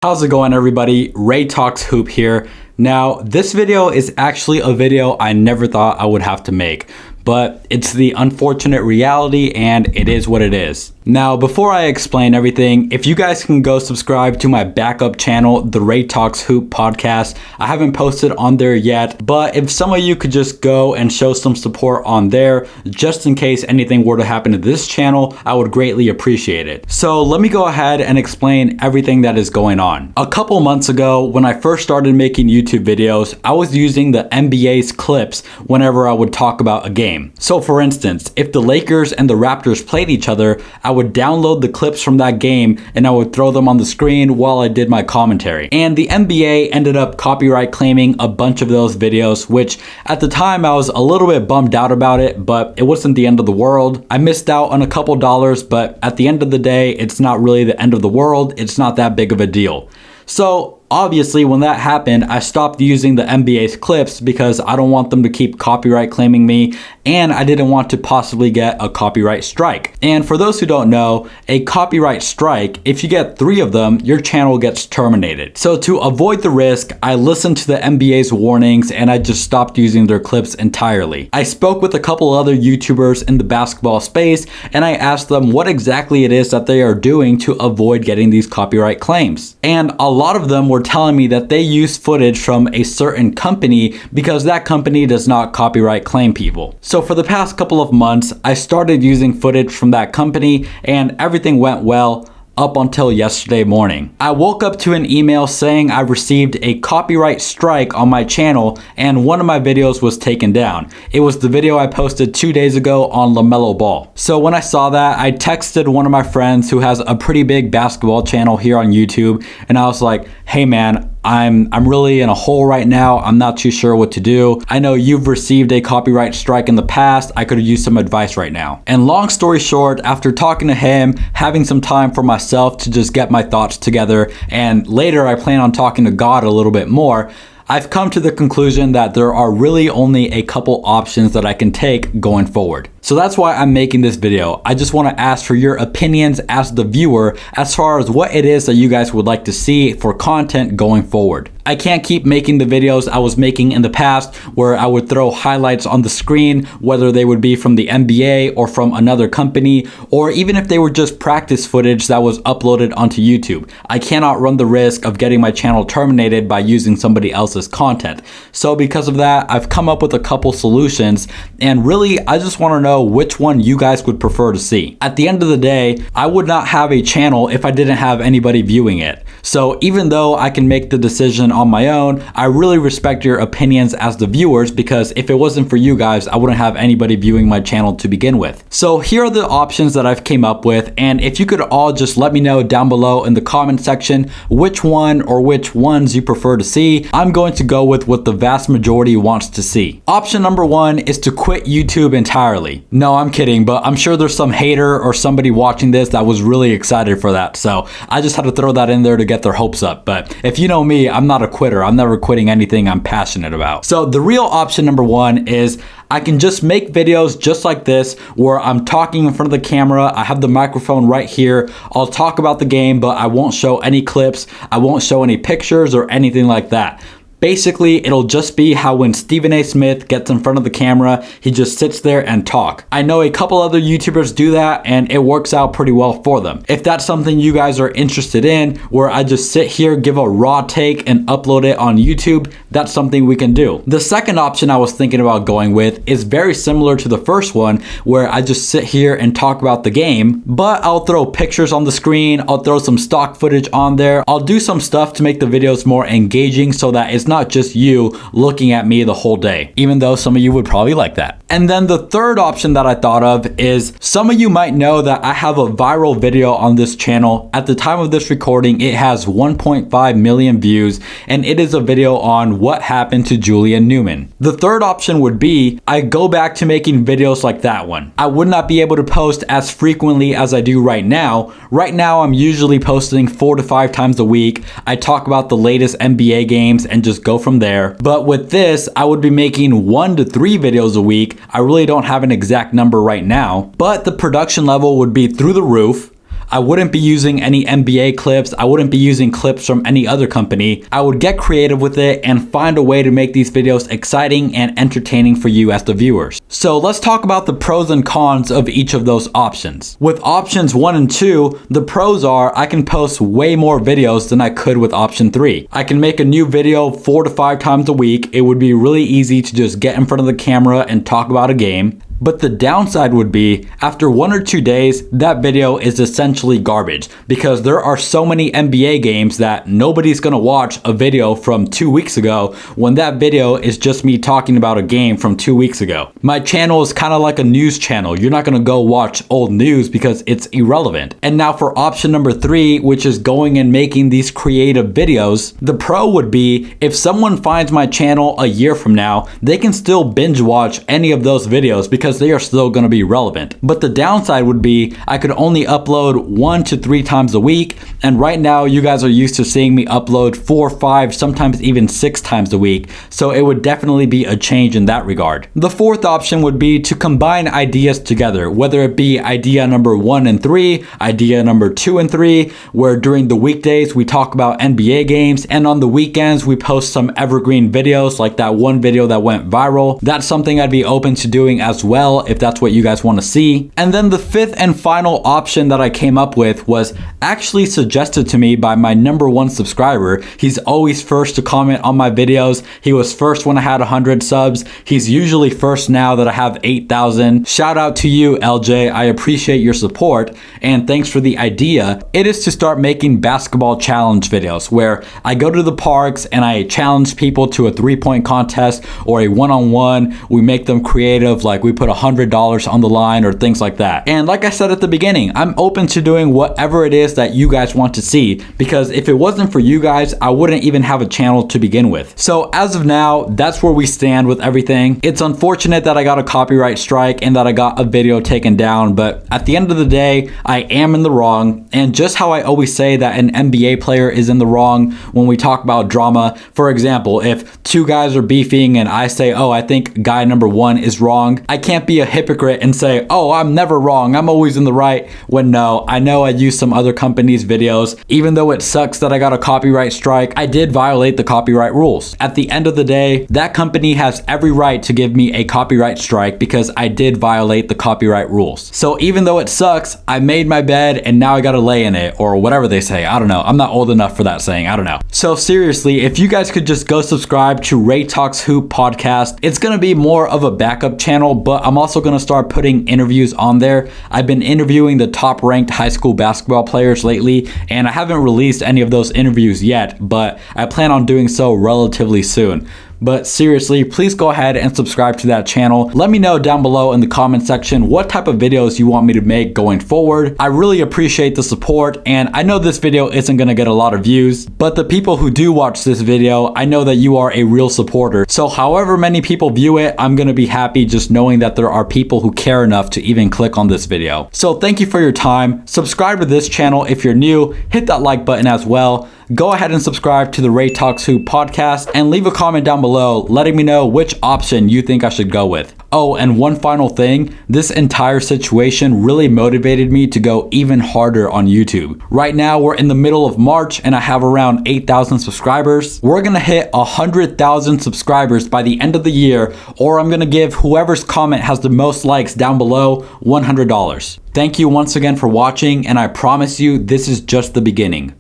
How's it going, everybody? Ray Talks Hoop here. Now, this video is actually a video I never thought I would have to make, but it's the unfortunate reality and it is what it is. Now, before I explain everything, if you guys can go subscribe to my backup channel, the Ray Talks Hoop podcast. I haven't posted on there yet, but if some of you could just go and show some support on there, just in case anything were to happen to this channel, I would greatly appreciate it. So let me go ahead and explain everything that is going on. A couple months ago, when I first started making YouTube videos, I was using the NBA's clips whenever I would talk about a game. So for instance, if the Lakers and the Raptors played each other, I would download the clips from that game and I would throw them on the screen while I did my commentary. And the NBA ended up copyright claiming a bunch of those videos, which at the time I was a little bit bummed out about it, but it wasn't the end of the world. I missed out on a couple dollars, but at the end of the day, it's not really the end of the world. It's not that big of a deal. So obviously, when that happened, I stopped using the NBA's clips because I don't want them to keep copyright claiming me, and I didn't want to possibly get a copyright strike. And for those who don't know, a copyright strike, if you get 3 of them, your channel gets terminated. So to avoid the risk, I listened to the NBA's warnings and I just stopped using their clips entirely. I spoke with a couple other YouTubers in the basketball space and I asked them what exactly it is that they are doing to avoid getting these copyright claims. And a lot of them were telling me that they use footage from a certain company because that company does not copyright claim people. So for the past couple of months, I started using footage from that company and everything went well up until yesterday morning. I woke up to an email saying I received a copyright strike on my channel and one of my videos was taken down. It was the video I posted 2 days ago on LaMelo Ball. So when I saw that, I texted one of my friends who has a pretty big basketball channel here on YouTube and I was like, hey man, I'm really in a hole right now. I'm not too sure what to do. I know you've received a copyright strike in the past. I could use some advice right now. And long story short, after talking to him, having some time for myself to just get my thoughts together, and later I plan on talking to God a little bit more, I've come to the conclusion that there are really only a couple options that I can take going forward. So that's why I'm making this video. I just want to ask for your opinions as the viewer as far as what it is that you guys would like to see for content going forward. I can't keep making the videos I was making in the past where I would throw highlights on the screen, whether they would be from the NBA or from another company, or even if they were just practice footage that was uploaded onto YouTube. I cannot run the risk of getting my channel terminated by using somebody else's content. So because of that, I've come up with a couple solutions, and really I just want to know which one you guys would prefer to see. At the end of the day, I would not have a channel if I didn't have anybody viewing it. So even though I can make the decision on my own, I really respect your opinions as the viewers, because if it wasn't for you guys, I wouldn't have anybody viewing my channel to begin with. So here are the options that I've came up with, and if you could all just let me know down below in the comment section which one or which ones you prefer to see. I'm going to go with what the vast majority wants to see. Option number 1 is to quit YouTube entirely. No, I'm kidding, but I'm sure there's some hater or somebody watching this that was really excited for that. So I just had to throw that in there to get their hopes up. But if you know me, I'm not a quitter. I'm never quitting anything I'm passionate about. So the real option number 1 is I can just make videos just like this where I'm talking in front of the camera. I have the microphone right here. I'll talk about the game, but I won't show any clips. I won't show any pictures or anything like that. Basically, it'll just be how when Stephen A. Smith gets in front of the camera, he just sits there and talk. I know a couple other YouTubers do that and it works out pretty well for them. If that's something you guys are interested in, where I just sit here, give a raw take and upload it on YouTube, that's something we can do. The second option I was thinking about going with is very similar to the first one, where I just sit here and talk about the game, but I'll throw pictures on the screen, I'll throw some stock footage on there, I'll do some stuff to make the videos more engaging so that it's not just you looking at me the whole day, even though some of you would probably like that. And then the third option that I thought of is, some of you might know that I have a viral video on this channel. At the time of this recording, it has 1.5 million views, and it is a video on what happened to Julian Newman. The third option would be I go back to making videos like that one. I would not be able to post as frequently as I do right now. Right now, I'm usually posting 4 to 5 times a week. I talk about the latest NBA games and just go from there. But with this, I would be making 1 to 3 videos a week. I really don't have an exact number right now, but the production level would be through the roof. I wouldn't be using any NBA clips. I wouldn't be using clips from any other company. I would get creative with it and find a way to make these videos exciting and entertaining for you as the viewers. So let's talk about the pros and cons of each of those options. With options 1 and 2, the pros are I can post way more videos than I could with option 3. I can make a new video 4 to 5 times a week. It would be really easy to just get in front of the camera and talk about a game. But the downside would be, after 1 or 2 days, that video is essentially garbage because there are so many NBA games that nobody's gonna watch a video from 2 weeks ago when that video is just me talking about a game from 2 weeks ago. My channel is kind of like a news channel. You're not gonna go watch old news because it's irrelevant. And now for option number 3, which is going and making these creative videos, the pro would be if someone finds my channel a year from now, they can still binge watch any of those videos because they are still going to be relevant. But the downside would be I could only upload 1 to 3 times a week, and right now you guys are used to seeing me upload 4, 5, sometimes even 6 times a week, so it would definitely be a change in that regard. The fourth option would be to combine ideas together, whether it be idea number 1 and 3, idea number 2 and 3, where during the weekdays we talk about NBA games, and on the weekends we post some evergreen videos like that one video that went viral. That's something I'd be open to doing as well if that's what you guys want to see. And then the fifth and final option that I came up with was actually suggested to me by my #1 subscriber. He's always first to comment on my videos. He was first when I had 100 subs. He's usually first now that I have 8,000. Shout out to you, LJ. I appreciate your support and thanks for the idea. It is to start making basketball challenge videos where I go to the parks and I challenge people to a 3-point contest or a one-on-one. We make them creative, like we put $100 on the line or things like that. And like I said at the beginning, I'm open to doing whatever it is that you guys want to see, because if it wasn't for you guys, I wouldn't even have a channel to begin with. So as of now, that's where we stand with everything. It's unfortunate that I got a copyright strike and that I got a video taken down, but at the end of the day, I am in the wrong. And just how I always say that an NBA player is in the wrong when we talk about drama. For example, if 2 guys are beefing and I say, oh, I think guy number 1 is wrong, I can't be a hypocrite and say, oh, I'm never wrong, I'm always in the right, when no, I know I used some other company's videos. Even though it sucks that I got a copyright strike, I did violate the copyright rules. At the end of the day, that company has every right to give me a copyright strike because I did violate the copyright rules. So even though it sucks, I made my bed and now I gotta lay in it, or whatever they say. I don't know. I'm not old enough for that saying. I don't know. So seriously, if you guys could just go subscribe to Ray Talks Hoop podcast, it's gonna be more of a backup channel, but I'm also going to start putting interviews on there. I've been interviewing the top ranked high school basketball players lately, and I haven't released any of those interviews yet, but I plan on doing so relatively soon. But seriously, please go ahead and subscribe to that channel. Let me know down below in the comment section what type of videos you want me to make going forward. I really appreciate the support, and I know this video isn't gonna get a lot of views, but the people who do watch this video, I know that you are a real supporter. So however many people view it, I'm gonna be happy just knowing that there are people who care enough to even click on this video. So thank you for your time. Subscribe to this channel if you're new. Hit that like button as well. Go ahead and subscribe to the Ray Talks Hoop podcast and leave a comment down below letting me know which option you think I should go with. Oh, and one final thing, this entire situation really motivated me to go even harder on YouTube. Right now, we're in the middle of March and I have around 8,000 subscribers. We're gonna hit 100,000 subscribers by the end of the year, or I'm gonna give whoever's comment has the most likes down below $100. Thank you once again for watching, and I promise you this is just the beginning.